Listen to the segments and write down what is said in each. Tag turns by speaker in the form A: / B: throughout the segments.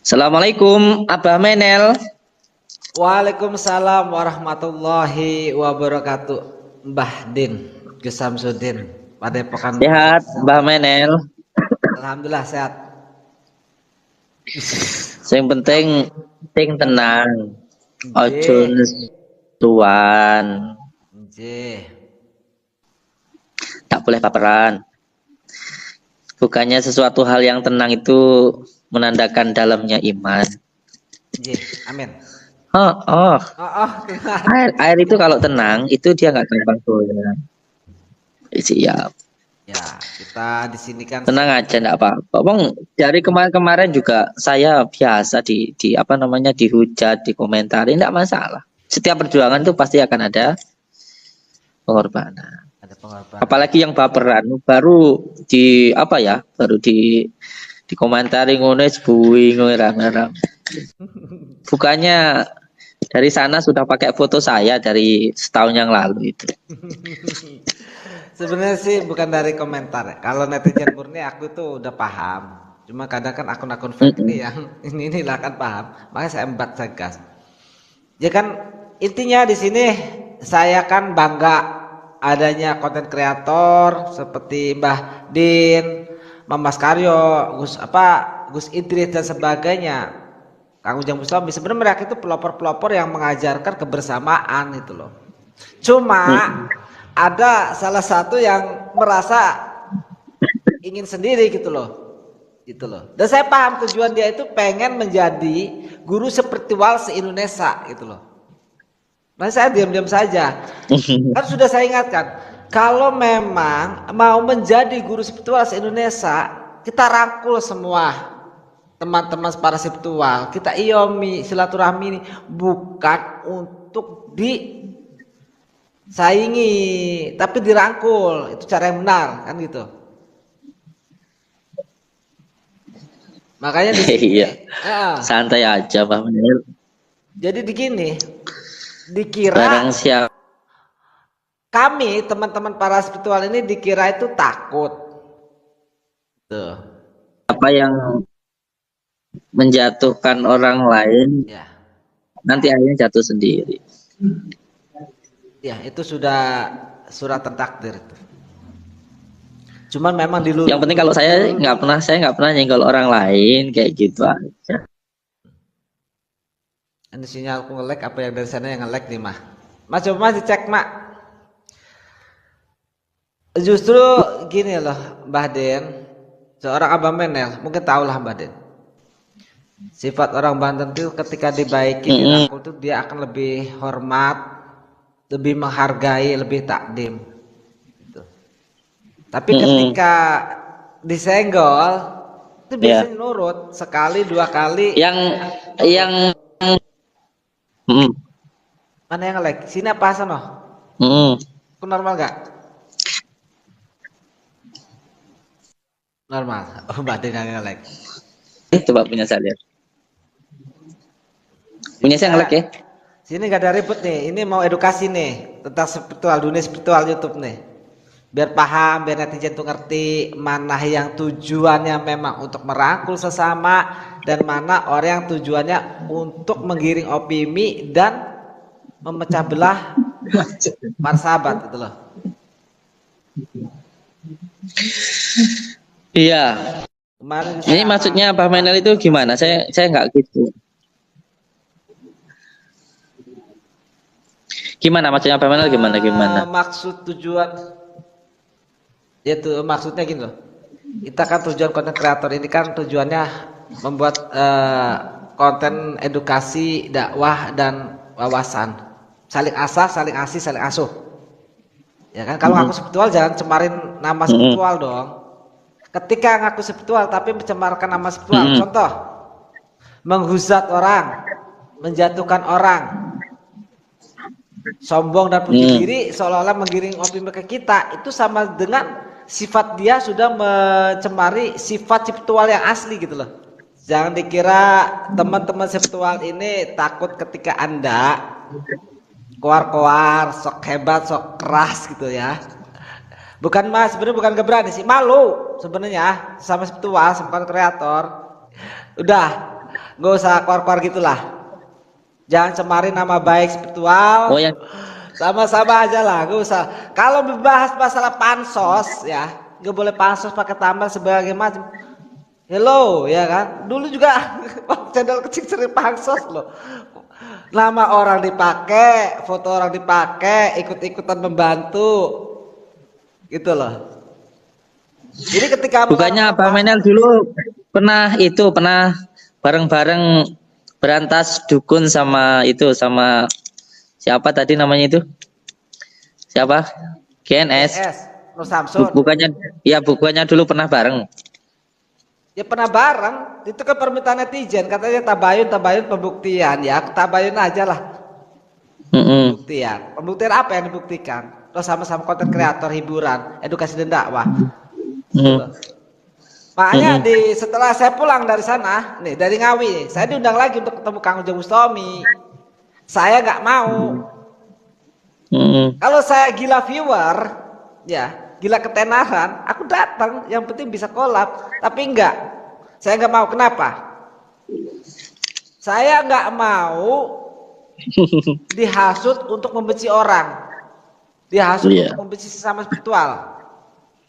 A: Assalamualaikum, Abah Menel.
B: Waalaikumsalam warahmatullahi wabarakatuh. Mbah Din, Gus Samsudin, Padepokan
A: Sehat, Mbah Menel.
B: Alhamdulillah sehat.
A: Yang penting,
B: Kamu,
A: tenang. Ojo
B: J,
A: tuan,
B: J,
A: tak boleh baperan. Bukannya sesuatu hal yang tenang itu menandakan dalamnya iman.
B: J, Amin.
A: Oh, oh.
B: Tenang.
A: Air itu kalau tenang itu dia nggak gampang goyang. Siap.
B: Ya, kita di sini kan
A: Tenang aja, enggak apa-apa. Bang, dari kemarin-kemarin juga saya biasa di apa namanya dihujat, dikomentari, enggak masalah. Setiap perjuangan itu pasti akan ada pengorbanan.
B: ada pengorbanan.
A: Apalagi yang baperan baru di apa ya? Baru dikomentari ngono bui ngono rame-rame. Bukannya dari sana sudah pakai foto saya dari setahun yang lalu itu.
B: Sebenarnya sih bukan dari komentar ya. Kalau netizen murni aku tuh udah paham. Cuma kadang kan akun-akun fake ini yang ini lah kan paham. Makanya saya embat saya gas. Ya kan intinya di sini saya kan bangga adanya konten kreator seperti Mbah Din, Mas Karyo, Gus Idris dan sebagainya. Kang Ujang Bustami sebenarnya mereka itu pelopor-pelopor yang mengajarkan kebersamaan itu loh. Cuma ada salah satu yang merasa ingin sendiri gitu loh. Gitu loh. Dan saya paham tujuan dia itu pengen menjadi guru spiritual se-Indonesia gitu loh. Nah saya diam-diam saja. Kan sudah saya ingatkan, kalau memang mau menjadi guru spiritual se-Indonesia, kita rangkul semua teman-teman para spiritual. Kita iomi silaturahmi ini bukan untuk disaingi, tapi dirangkul. Itu cara yang benar kan gitu. Makanya di sini
A: Iya. Santai aja, Mbah Menel.
B: jadi begini, dikira
A: Barang siap
B: kami teman-teman para spiritual ini dikira itu takut. Tuh.
A: apa yang menjatuhkan orang lain
B: Ya.
A: nanti akhirnya jatuh sendiri.
B: Ya, itu sudah surat tertakdir itu. Cuman memang dulu
A: Yang penting kalau saya nggak pernah nyenggol orang lain kayak gitu aja.
B: ini sinyalku nge-lag apa yang dari sana yang nge-lag nih mah. Mas coba mas dicek mak. Justru gini loh Mbah Den, seorang Abah Menel mungkin tahulah Mbah Den. Sifat orang Banten itu ketika dibaiki dirangkul tuh dia akan lebih hormat, lebih menghargai, lebih takdim. Gitu. Tapi ketika disenggol itu biasanya nurut sekali dua kali.
A: Yang
B: Mana yang nge-lag? Sini apa sana? Aku normal gak? Normal. Oh Mbak Den yang nge-lag.
A: coba punya saya lihat. Punya saya nge-lag ya.
B: Sini gak ada ribut nih. Ini mau edukasi nih tentang spiritual, dunia spiritual YouTube nih. Biar paham, biar netizen tuh ngerti mana yang tujuannya memang untuk merangkul sesama dan mana orang yang tujuannya untuk menggiring opini dan memecah belah para sahabat gitu loh.
A: Iya.
B: Kemarin
A: Ini maksudnya Pak Menel itu gimana? Saya nggak gitu. Gimana maksudnya Pak Menel gimana?
B: Maksud tujuan itu maksudnya gini loh. Kita kan tujuan konten kreator ini kan tujuannya membuat konten edukasi, dakwah dan wawasan. Saling asah, saling asih, saling asuh. Ya kan kalau ngaku spiritual jangan cemarin nama spiritual dong. Ketika ngaku spiritual tapi mencemarkan nama spiritual, contoh menghujat orang, menjatuhkan orang, sombong dan puji diri seolah-olah menggiring opini ke kita, itu sama dengan sifat dia sudah mencemari sifat spiritual yang asli gitu loh. Jangan dikira teman-teman spiritual ini takut ketika Anda koar-koar, sok hebat, sok keras gitu ya. Bukan mas, sebenarnya bukan gak berani sih, malu sebenarnya sama spiritual, sama kreator. Udah Nggak usah keluar-keluar gitulah. Jangan cemarin nama baik spiritual.
A: Oh yang
B: Sama-sama aja lah, nggak usah. Kalau membahas masalah pansos ya, nggak boleh pansos pakai tambah sebagai macam. Hello, ya kan? Dulu juga channel kecil sering pansos loh. Nama orang dipakai, foto orang dipakai, ikut-ikutan membantu, gitu loh. Jadi ketika
A: bukannya Bang
B: membahas
A: Menel dulu pernah bareng-bareng berantas dukun sama itu sama siapa tadi namanya itu? Siapa? GNS.
B: GNS, Nur Samsun,
A: Bukannya ya bukannya dulu pernah bareng.
B: ya pernah bareng. Itu kan permintaan netizen, katanya tabayun pembuktian. Ya aku tabayun aja lah.
A: Mm-mm.
B: Pembuktian apa yang dibuktikan? Terus sama-sama konten kreator hiburan, edukasi dan dakwah.
A: Mm.
B: Makanya
A: Mm-mm.
B: setelah saya pulang dari sana, nih dari Ngawi, saya diundang lagi untuk ketemu Kang Ujang Bustomi. Saya nggak mau.
A: Mm-mm.
B: Kalau saya gila viewer, ya gila ketenaran, aku datang. Yang penting bisa collab. Tapi enggak, saya nggak mau. Kenapa? Saya nggak mau dihasut untuk membenci orang, dihasut
A: Iya.
B: untuk membenci sesama spiritual.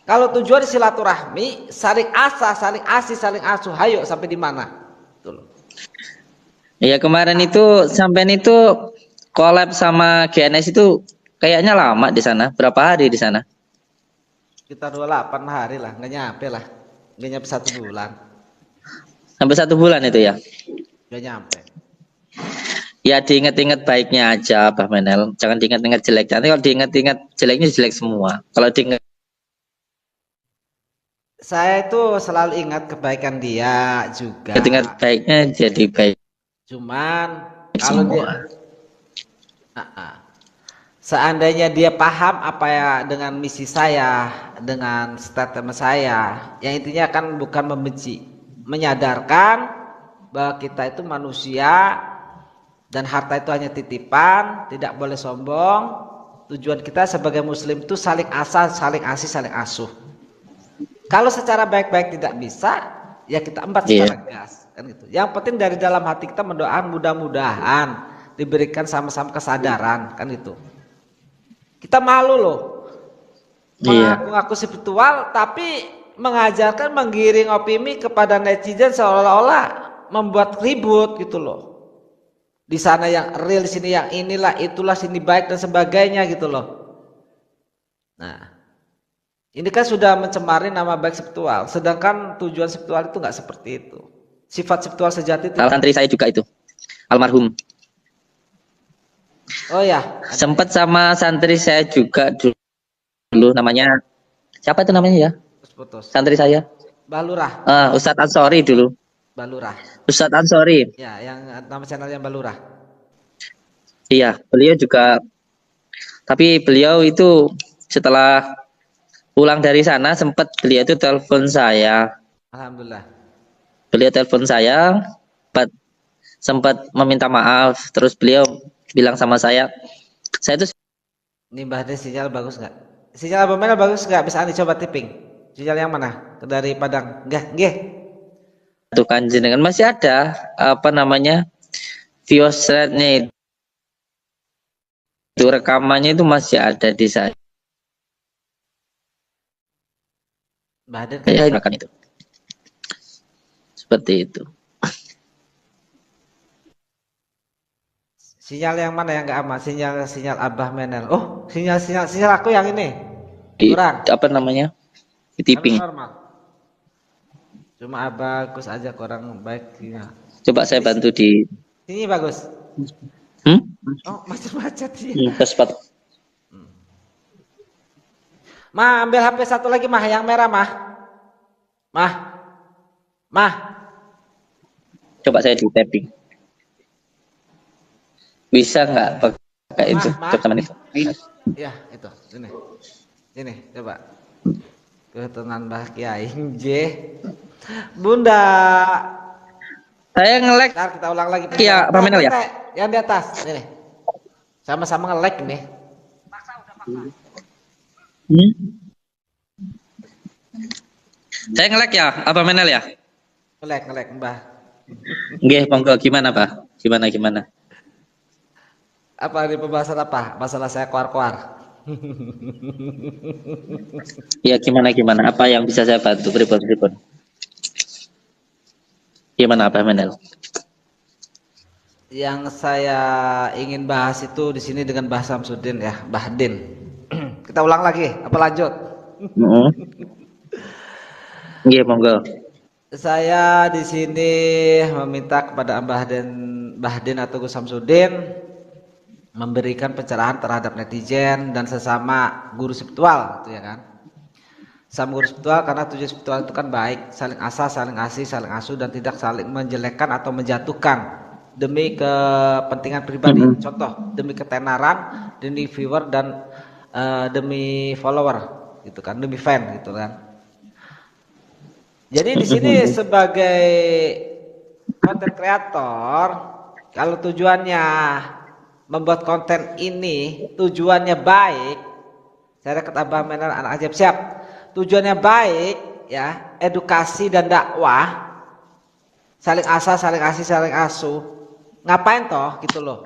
B: Kalau tujuan silaturahmi, saling asah, saling asih, saling asuh, hayo sampai di mana? Tuh.
A: Iya kemarin itu sampean itu collab sama GNS itu kayaknya lama di sana. Berapa hari di sana?
B: Kita 28 hari lah, nggak nyampe lah, nggak nyampe 1 bulan,
A: Sampai 1 bulan itu ya.
B: nggak nyampe.
A: Ya diingat-ingat baiknya aja, Bah Menel. Jangan diingat-ingat jeleknya. Nanti kalau diingat-ingat jeleknya jelek semua. Kalau diingat
B: Saya itu selalu ingat kebaikan dia juga.
A: ingat baiknya jadi baik
B: Cuman kalau dia,
A: semua.
B: seandainya dia paham apa ya dengan misi saya, dengan statement saya, yang intinya kan bukan membenci, menyadarkan bahwa kita itu manusia dan harta itu hanya titipan, tidak boleh sombong. Tujuan kita sebagai muslim itu saling asah, saling asih, saling asuh. Kalau secara baik-baik tidak bisa, ya kita embat secara gas, kan gitu. Yang penting dari dalam hati kita mendoakan mudah-mudahan diberikan sama-sama kesadaran, kan gitu. Kita malu loh,
A: Iya.
B: mengaku-ngaku spiritual, tapi mengajarkan menggiring opini kepada netizen seolah-olah membuat ribut gitu loh. Di sana yang real, di sini yang inilah, itulah, sini baik dan sebagainya gitu loh. Nah. Ini kan sudah mencemari nama baik spiritual, sedangkan tujuan spiritual itu nggak seperti itu. Sifat spiritual sejati itu.
A: Salah santri saya juga itu, almarhum.
B: Oh ya,
A: Sempat sama santri saya juga dulu namanya siapa itu namanya ya?
B: putus.
A: Santri saya.
B: Balurah,
A: Ustadz Ansori dulu.
B: Balurah.
A: Ustadz Ansori.
B: Ya, yang nama channelnya Balurah.
A: Iya, beliau juga. Tapi beliau itu setelah pulang dari sana sempat beliau itu telepon saya.
B: Alhamdulillah.
A: Beliau telepon saya, sempat meminta maaf. Terus beliau bilang sama saya itu
B: Ini Mbah sinyal bagus nggak? Sinyal Abang Mel bagus nggak? Bisa Anda coba tipping. Sinyal yang mana? Dari Padang. Nggak.
A: kan jenengan masih ada apa namanya viewsrate-nya itu rekamannya itu masih ada di saya.
B: Mbah Den
A: Ya,
B: kan?
A: makan itu. Seperti itu.
B: Sinyal yang mana yang nggak aman? Sinyal Abah Menel. Oh, sinyal aku yang ini. Kurang.
A: Apa namanya? Di tipping.
B: Normal. Cuma bagus aja kurang baik ya.
A: Coba saya bantu di
B: Sini bagus. Oh, macet-macet ya.
A: Cepat.
B: Mah, ambil HP satu lagi mah, yang merah mah. Mah.
A: Coba saya di tapping. Bisa nggak pakai itu? Coba itu.
B: Ya, itu. Sini, coba. Keturunan Mbah Kiai J. Bunda.
A: Saya nge-lag.
B: Ntar kita ulang lagi.
A: Iya, Pak Menel ya?
B: Yang di atas, ini. Sama-sama nge-lag nih.
A: Saya nge-lag ya, apa Menel ya?
B: Nge-lag Mbah.
A: Nggih, monggo gimana, Pak? Gimana gimana?
B: Apa di pembahasan apa? Masalah saya koar-koar.
A: Ya gimana gimana? Apa yang bisa saya bantu? Pripun pripun? Gimana Pak Menel?
B: Yang saya ingin bahas itu di sini dengan bahasa Samsudin ya, Bahdin. Kita ulang lagi, apa lanjut?
A: Heeh. Nggih, monggo.
B: Saya di sini meminta kepada Bahdin atau Gus Samsudin memberikan pencerahan terhadap netizen dan sesama guru spiritual, gitu ya kan? Sama guru spiritual karena tujuan spiritual itu kan baik, saling asah, saling asih, saling asuh dan tidak saling menjelekkan atau menjatuhkan demi kepentingan pribadi.
A: Heeh.
B: Contoh, demi ketenaran, demi viewer dan demi follower gitu kan, demi fan gitu kan. Jadi di sini sebagai konten kreator, kalau tujuannya membuat konten ini tujuannya baik, saya dekat Abah Menal anak ajaib siap. Tujuannya baik ya, edukasi dan dakwah, saling asah, saling asih, saling asuh. Ngapain toh gitu loh.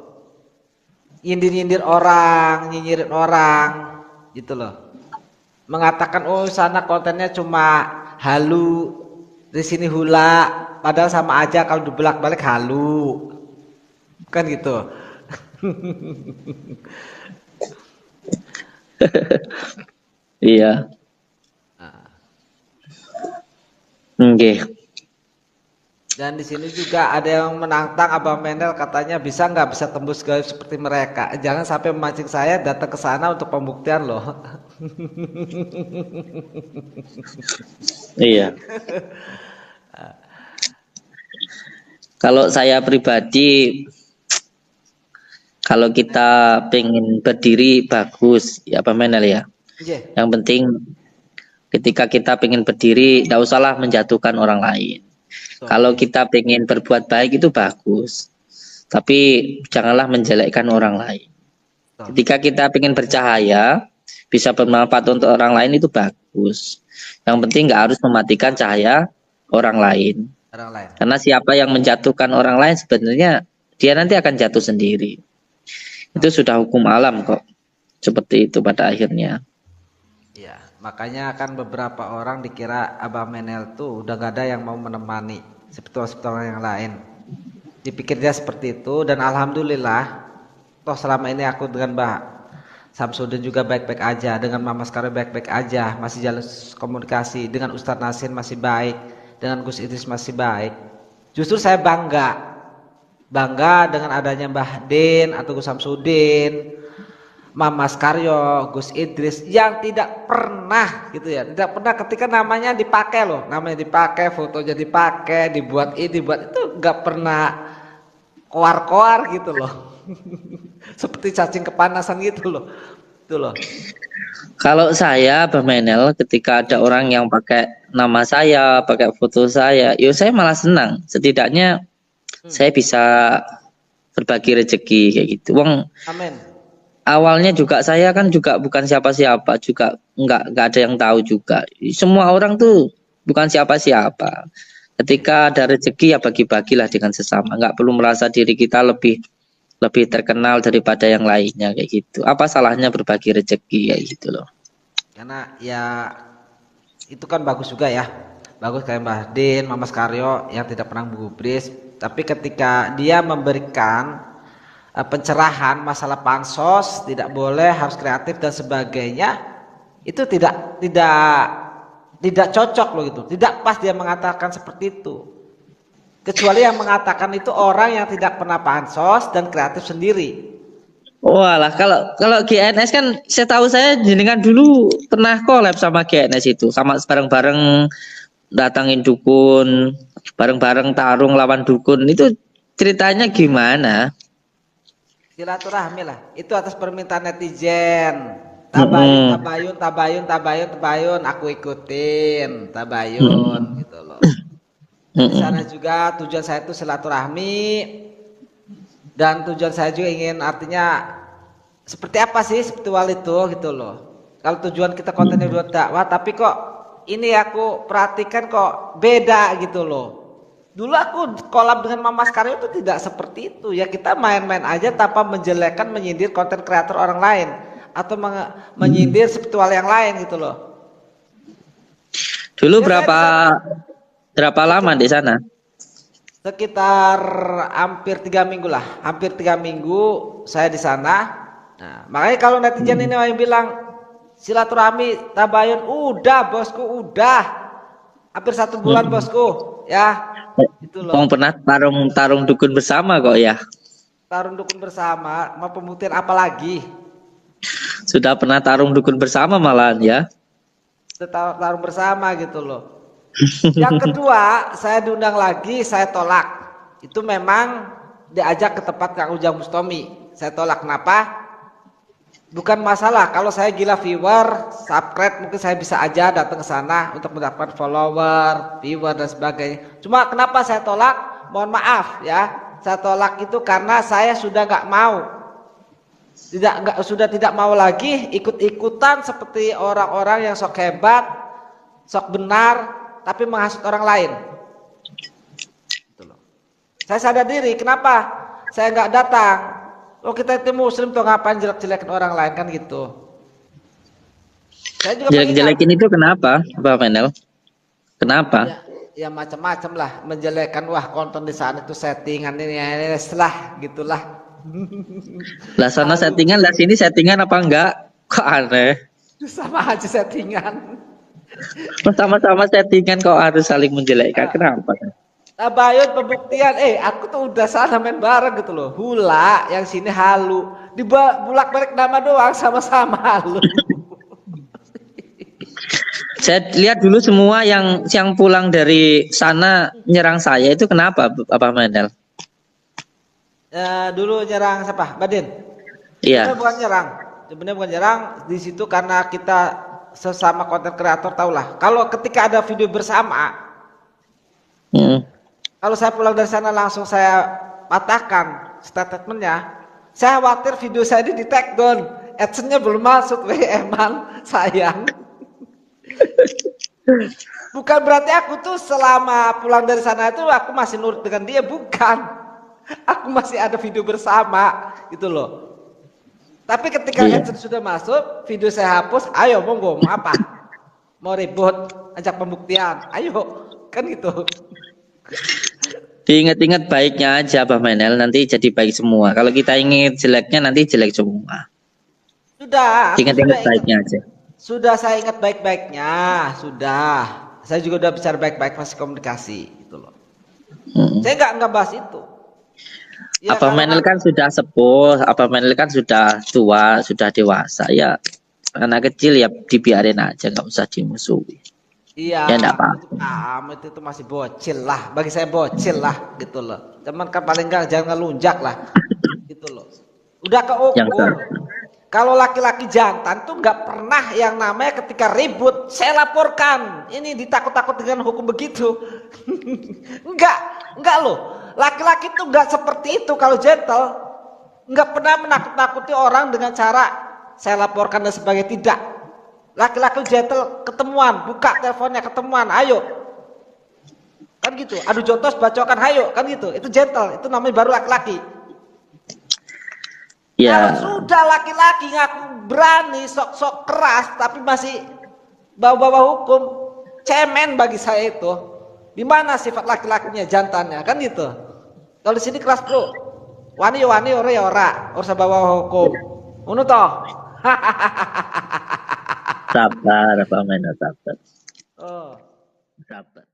B: Nyindir-nyindir orang, nyinyirin orang gitu loh. Mengatakan oh sana kontennya cuma halu, di sini hula, padahal sama aja kalau dibelak-balik halu. Kan gitu.
A: Iya. Nggih.
B: Dan di sini juga ada yang menantang Abang Menel katanya bisa tembus gaib seperti mereka. Jangan sampai memancing saya datang ke sana untuk pembuktian loh.
A: Iya. Kalau saya pribadi, kalau kita pengen berdiri bagus, ya Pak Menel ya.
B: Iya.
A: Yang penting ketika kita pengen berdiri, tidak usahlah menjatuhkan orang lain. Kalau kita pengen berbuat baik itu bagus, tapi janganlah menjelekkan orang lain. Ketika kita pengen bercahaya, bisa bermanfaat untuk orang lain itu bagus. Yang penting nggak harus mematikan cahaya orang lain.
B: Orang lain.
A: Karena siapa yang menjatuhkan orang lain sebenarnya dia nanti akan jatuh sendiri. Itu sudah hukum alam kok. Seperti itu pada akhirnya.
B: Iya, makanya kan beberapa orang dikira Abang Menel tuh udah gak ada yang mau menemani spiritual-spiritual yang lain. Dipikir dia seperti itu dan alhamdulillah toh selama ini aku dengan Mbak Samsudin juga baik-baik aja, dengan Mama Skaro baik-baik aja, masih jalan komunikasi, dengan Ustadz Nasir masih baik, dengan Gus Idris masih baik. Justru saya bangga dengan adanya Mbah Din atau Gus Samsudin, Mama Skaryo, Gus Idris yang tidak pernah gitu ya, tidak pernah ketika namanya dipakai loh, namanya dipakai, fotonya dipakai, dibuat ini, dibuat itu, nggak pernah koar-koar gitu loh. Seperti cacing kepanasan gitu loh. Itu loh.
A: Kalau saya Bang Menel ketika ada orang yang pakai nama saya, pakai foto saya, yo saya malah senang. Setidaknya saya bisa berbagi rezeki kayak gitu. Wong
B: Amin.
A: awalnya juga saya kan juga bukan siapa-siapa, juga nggak ada yang tahu juga. Semua orang tuh bukan siapa-siapa. Ketika ada rezeki ya bagi-bagilah dengan sesama. Nggak perlu merasa diri kita lebih terkenal daripada yang lainnya kayak gitu. Apa salahnya berbagi rezeki kayak gitu loh.
B: Karena ya itu kan bagus juga ya. Bagus kayak Mbah Din, Mama Skaryo yang tidak pernah menggubris, tapi ketika dia memberikan pencerahan masalah pansos, tidak boleh, harus kreatif dan sebagainya, itu tidak cocok loh gitu. Tidak pas dia mengatakan seperti itu. Kecuali yang mengatakan itu orang yang tidak pernah pansos dan kreatif sendiri.
A: Walah, kalau GNS kan setahu saya jenengan dulu pernah collab sama GNS itu, sama bareng-bareng datangin dukun, bareng-bareng tarung lawan dukun. Itu ceritanya gimana?
B: Silaturahmi lah. Itu atas permintaan netizen. Tabayun, aku ikutin. Tabayun gitu loh. Di sana juga tujuan saya itu silaturahmi dan tujuan saya juga ingin artinya seperti apa sih spiritual itu gitu loh. Kalau tujuan kita kontennya buat dakwah, tapi kok ini aku perhatikan kok beda gitu loh. Dulu aku collab dengan Mama Karyo itu tidak seperti itu. Ya kita main-main aja tanpa menjelekkan, menyindir konten kreator orang lain atau menyindir spiritual yang lain gitu loh.
A: Dulu
B: Ya saya di sana
A: berapa lama di sana?
B: sekitar hampir 3 minggu lah, hampir 3 minggu saya di sana. Nah, makanya kalau netizen ini yang bilang silaturahmi tabayun, udah bosku, udah hampir 1 bulan bosku, ya itu loh.
A: Pernah tarung dukun bersama kok ya?
B: Tarung dukun bersama, mau pemutihan apa lagi?
A: Sudah pernah tarung dukun bersama malahan ya?
B: Tarung bersama gitu loh. Yang kedua, saya diundang lagi, saya tolak. Itu memang diajak ke tempat Kang Ujang Bustomi. Saya tolak. Kenapa? Bukan masalah. Kalau saya gila viewer, subscribe, mungkin saya bisa aja datang ke sana untuk mendapatkan follower, viewer dan sebagainya. Cuma kenapa saya tolak? Mohon maaf ya. Saya tolak itu karena saya sudah nggak mau. Sudah tidak mau lagi ikut-ikutan seperti orang-orang yang sok hebat, sok benar, tapi menghasut orang lain. Gitu loh. Saya sadar diri, kenapa saya nggak datang? Oh kita itu muslim tuh ngapain jelek-jelekin orang lain kan gitu. Saya juga
A: jelek-jelekin itu kenapa, Pak Menel? Kenapa?
B: Ya macam-macam lah, menjelekkan wah konten di sana itu settingan ini setelah gitulah.
A: Lah sana settingan, lah sini settingan apa enggak? Kok aneh?
B: Sama aja settingan.
A: Sama-sama settingan kok harus saling menjelekkan. Kenapa?
B: Tabayun pembuktian, aku tuh udah sana main bareng gitu loh. Hula, yang sini halu. Bulak-balik nama doang, sama-sama halu.
A: Saya lihat dulu semua yang pulang dari sana nyerang saya itu kenapa, Bapak Menel?
B: Dulu nyerang siapa? Badin?
A: Iya.
B: Sebenarnya bukan nyerang. Di situ karena kita sesama konten kreator tahulah. Kalau ketika ada video bersama, kalau saya pulang dari sana langsung saya patahkan statementnya. Saya khawatir video saya ini di take down, AdSense-nya belum masuk, eman sayang. Bukan berarti aku tuh selama pulang dari sana itu aku masih nurut dengan dia, bukan. Aku masih ada video bersama, gitu loh. Tapi ketika AdSense sudah masuk, video saya hapus, ayo monggo, mau apa? Mau ribut, ajak pembuktian, ayo, kan gitu.
A: Diingat-ingat baiknya aja, Pak Menel, nanti jadi baik semua. Kalau kita ingat jeleknya, nanti jelek semua.
B: Sudah.
A: Ingat-ingat baiknya aja.
B: Sudah saya ingat baik-baiknya, sudah. Saya juga udah bicara baik-baik, masih komunikasi, gitu loh. Saya nggak bahas itu.
A: Ya, Apa Menel kan sudah sepuh, Apa Menel kan sudah tua, sudah dewasa ya. Anak kecil ya dibiarin aja, nggak usah dimusuhi.
B: Iya.
A: Ya enggak apa-apa.
B: Itu masih bocil lah, bagi saya bocil lah, gitu loh. Cuman kan paling enggak jangan ngelunjak lah, gitu loh. Udah keukur. Kalau laki-laki jantan tuh nggak pernah yang namanya ketika ribut saya laporkan. Ini ditakut-takut dengan hukum begitu. Enggak loh. Laki-laki tuh nggak seperti itu kalau gentle. Nggak pernah menakut-nakuti orang dengan cara saya laporkan dan sebagainya, tidak. Laki-laki gentle ketemuan, buka teleponnya ketemuan, ayo. Kan gitu. Adu jotos bacokan, ayo, kan gitu. Itu gentle, itu namanya baru laki-laki. Ya. Kalau sudah laki-laki ngaku berani, sok-sok keras, tapi masih bawa-bawa hukum, cemen bagi saya itu. Di mana sifat laki-lakinya, jantannya, kan gitu. Kalau di sini kelas bro, wani ora, usah bawa hukum. Ngono toh.
A: Sabar, Pak Menel, sabar.
B: Oh.
A: Sabar.